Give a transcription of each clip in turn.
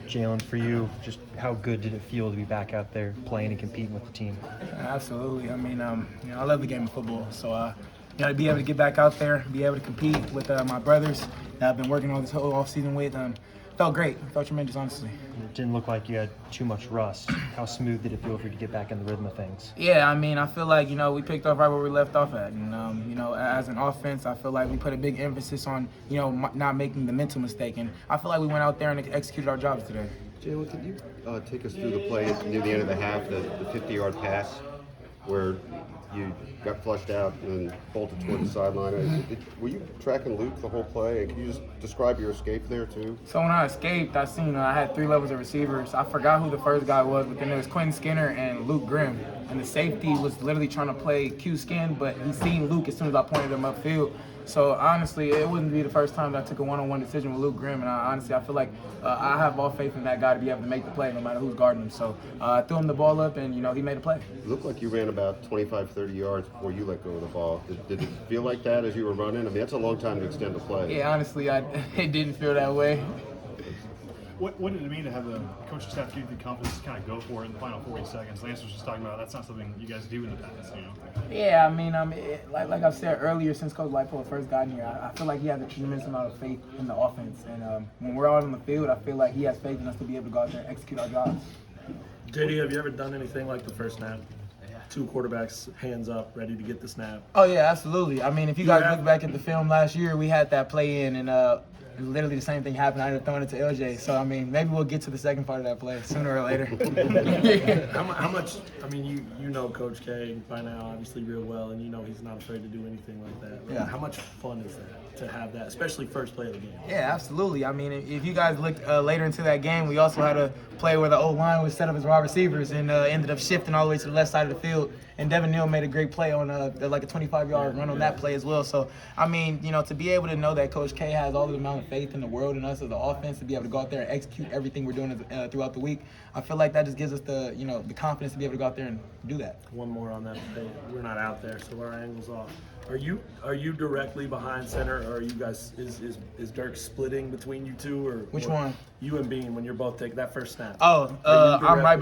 Jalon, for you, just how good did it feel to be back out there playing and competing with the team? Absolutely. I mean, I love the game of football. So, to be able to get back out there, be able to compete with my brothers that I've been working on this whole offseason with, felt great. Felt tremendous, honestly. It didn't look like you had too much rust. How smooth did it feel for you to get back in the rhythm of things? Yeah, I mean, I feel like, we picked up right where we left off at. And, as an offense, I feel like we put a big emphasis on, not making the mental mistake. And I feel like we went out there and executed our jobs today. Jalon, could you take us through the play near the end of the half, the 50-yard pass, where you got flushed out and then bolted toward the sideline? Were you tracking Luke the whole play? And can you just describe your escape there, too? So when I escaped, I had 3 levels of receivers. I forgot who the first guy was, but then there was Quentin Skinner and Luke Grimm. And the safety was literally trying to play Q-Skin, but he seen Luke as soon as I pointed him upfield. So honestly, it wouldn't be the first time that I took a one-on-one decision with Luke Grimm, and I feel like I have all faith in that guy to be able to make the play no matter who's guarding him. So I threw him the ball up, and he made a play. It looked like you ran about 25, 30 yards before you let go of the ball. Did it feel like that as you were running? I mean, that's a long time to extend the play. Yeah, honestly, it didn't feel that way. What did it mean to have the coaching staff give you the confidence to kind of go for it in the final 40 seconds? Lance was just talking about that's not something you guys do in the past, Yeah, I mean, like I've said earlier, since Coach Lightfoot first got in here, I feel like he has a tremendous amount of faith in the offense. And when we're out on the field, I feel like he has faith in us to be able to go out there and execute our jobs. JD, have you ever done anything like the first snap? 2 quarterbacks, hands up, ready to get the snap. Oh, yeah, absolutely. I mean, if you guys look back at the film last year, we had that play in, and literally the same thing happened. I ended up throwing it to LJ. So, I mean, maybe we'll get to the second part of that play sooner or later. How much, I mean, you know Coach K by now, obviously, real well, and he's not afraid to do anything like that. Yeah. How much fun is that to have that, especially first play of the game? Yeah, absolutely. I mean, if you guys looked later into that game, we also had a play where the O-line was set up as wide receivers and ended up shifting all the way to the left side of the field. And Devin Neal made a great play on like a 25-yard run on that play as well. So, I mean, to be able to know that Coach K has all the amount of faith in the world in us as an offense to be able to go out there and execute everything we're doing throughout the week, I feel like that just gives us the confidence to be able to go out there and do that. One more on that play. We're not out there, so our angle's off. Are you directly behind center, or are you guys is Dirk splitting between you two, or which one? You and Bean when you're both taking that first snap. Oh, I'm right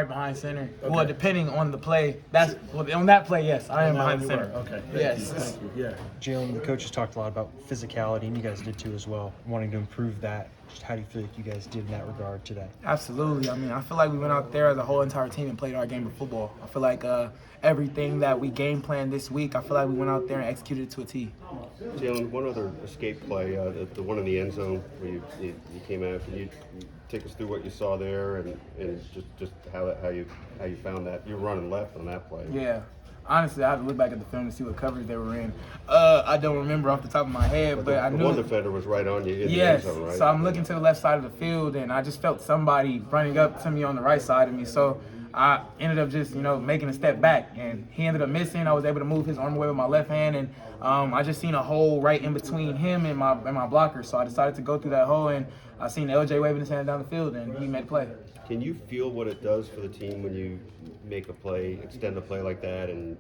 behind center. Okay. Well, depending on the play, on that play, yes, I am behind center. Okay. Yes. Thank you. Yeah. Jalen, the coaches talked a lot about physicality, and you guys did too as well, wanting to improve that. Just how do you feel like you guys did in that regard today? Absolutely. I mean, I feel like we went out there as a whole entire team and played our game of football. I feel like everything that we game planned this week, I feel like we went out there and executed it to a T. Jalen, one other escape play, the one in the end zone where you came out. Can you take us through what you saw there and just how you found that? You were running left on that play. Yeah. Honestly, I have to look back at the film to see what coverage they were in. I don't remember off the top of my head, but I knew one defender was right on you in the end zone, right? So I'm looking to the left side of the field, and I just felt somebody running up to me on the right side of me. So I ended up just, making a step back, and he ended up missing. I was able to move his arm away with my left hand, and I just seen a hole right in between him and my blocker. So I decided to go through that hole, and I seen LJ waving his hand down the field, and he made a play. Can you feel what it does for the team when you make a play, extend a play like that, and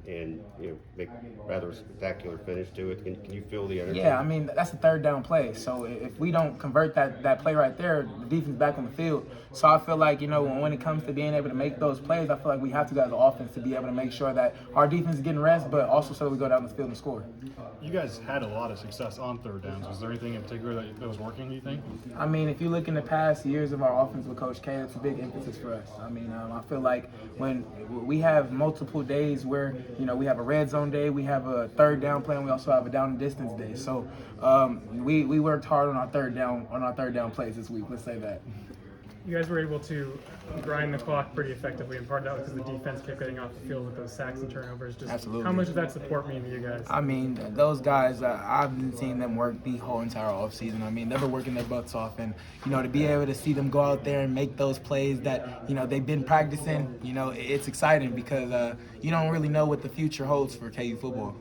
make rather a spectacular finish to it? Can you feel the energy? Yeah, I mean, that's a third down play. So if we don't convert that play right there, the defense back on the field. So I feel like, when it comes to being able to make those plays, I feel like we have to, as an offense, to be able to make sure that our defense is getting rest, but also so that we go down the field and score. You guys had a lot of success on third downs. Was there anything in particular that was working, do you think? I mean, if you look in the past years of our offense with Coach K, it's a big emphasis for us. I mean, I feel like when we have multiple days where, we have a red zone day, we have a third down play, and we also have a down and distance day. So we worked hard on our third down plays this week. Let's say that. You guys were able to grind the clock pretty effectively, and part of that was because the defense kept getting off the field with those sacks and turnovers. Just Absolutely. How much does that support mean to you guys? I mean, those guys, I've been seeing them work the whole entire offseason. I mean, they've been working their butts off, and, to be able to see them go out there and make those plays that, they've been practicing, it's exciting because you don't really know what the future holds for KU football.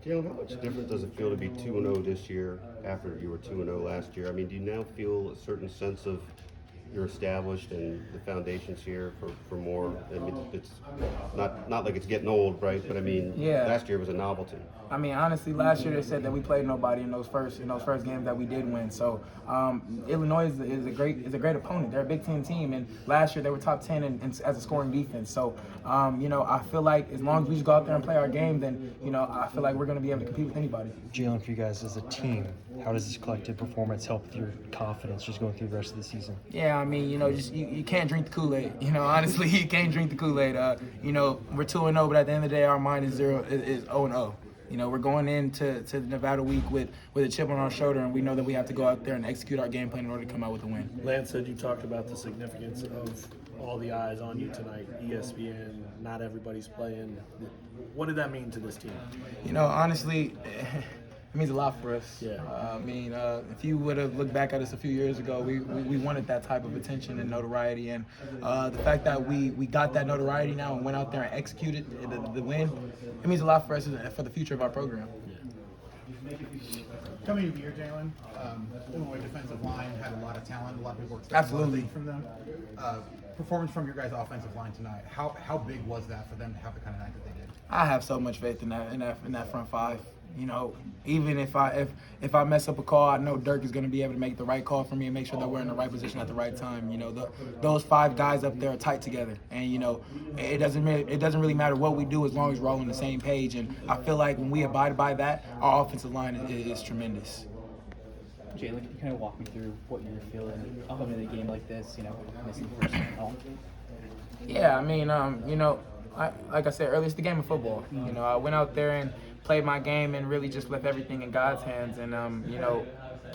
Jalon, how much different does it feel to be 2-0 this year after you were 2-0 last year? I mean, do you now feel a certain sense of you're established and the foundation's here for more. I mean, it's not like it's getting old, right? But I mean, Yeah. last year was a novelty. I mean, honestly, last year they said that we played nobody in those first games that we did win. So Illinois is a great opponent. They're a Big Ten team, and last year they were top 10 as a scoring defense. So I feel like as long as we just go out there and play our game, then I feel like we're going to be able to compete with anybody. Jalon, for you guys as a team, how does this collective performance help with your confidence just going through the rest of the season? Yeah, I mean, you can't drink the Kool-Aid. Honestly, you can't drink the Kool-Aid. We're 2-0, but at the end of the day, our mind is 0-0. We're going into the Nevada week with a chip on our shoulder, and we know that we have to go out there and execute our game plan in order to come out with a win. Lance said you talked about the significance of all the eyes on you tonight. ESPN, not everybody's playing. What did that mean to this team? Honestly, it means a lot for us. Yeah. If you would have looked back at us a few years ago, we wanted that type of attention and notoriety, and the fact that we got that notoriety now and went out there and executed the win, it means a lot for us for the future of our program. Coming into the year, Jalon, Illinois defensive line had a lot of talent. A lot of people expected Absolutely. from them. Performance from your guys' offensive line tonight. How big was that for them to have the kind of night that they did? I have so much faith in that front five. Even if I mess up a call, I know Dirk is going to be able to make the right call for me and make sure that we're in the right position at the right time. Those 5 guys up there are tight together, and it doesn't really matter what we do as long as we're all on the same page. And I feel like when we abide by that, our offensive line is tremendous. Jalon, can you kind of walk me through what you were feeling up into a game like this? Missing the first one at home. Yeah, I mean, like I said earlier, it's the game of football. I went out there and played my game and really just left everything in God's hands. And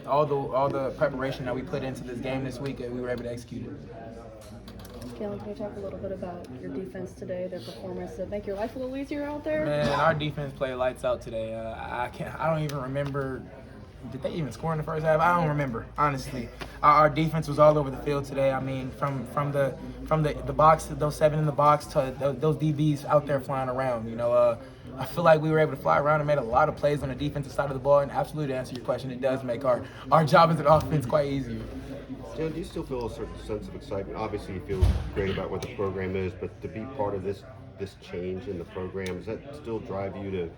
all the preparation that we put into this game this week, we were able to execute it. Jalon, can you talk a little bit about your defense today, their performance? Did it make your life a little easier out there? Man, our defense played lights out today. I don't even remember. Did they even score in the first half? I don't remember, honestly. Our defense was all over the field today. I mean, from the box, those 7 in the box, to those DBs out there flying around. I feel like we were able to fly around and made a lot of plays on the defensive side of the ball. And absolutely, to answer your question, it does make our job as an offense quite easier. Dan, do you still feel a certain sense of excitement? Obviously, you feel great about what the program is, but to be part of this change in the program, does that still drive you to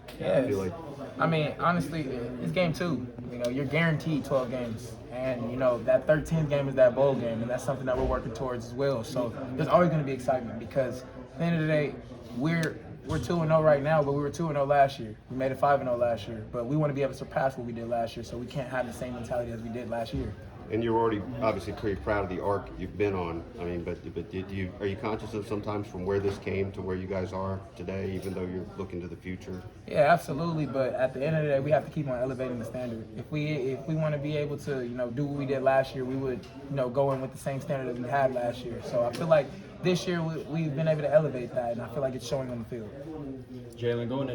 feel like? I mean, honestly, it's game 2. You're guaranteed 12 games, and that 13th game is that bowl game, and that's something that we're working towards as well. So there's always going to be excitement because at the end of the day, we're 2-0 right now, but we were 2-0 last year. We made it 5-0 last year, but we want to be able to surpass what we did last year, so we can't have the same mentality as we did last year. And you're already obviously pretty proud of the arc you've been on. I mean, but are you conscious of sometimes from where this came to where you guys are today, even though you're looking to the future? Yeah, absolutely. But at the end of the day, we have to keep on elevating the standard. If we want to be able to do what we did last year, we would go in with the same standard that we had last year. So I feel like this year we've been able to elevate that, and I feel like it's showing on the field. Jalon, going into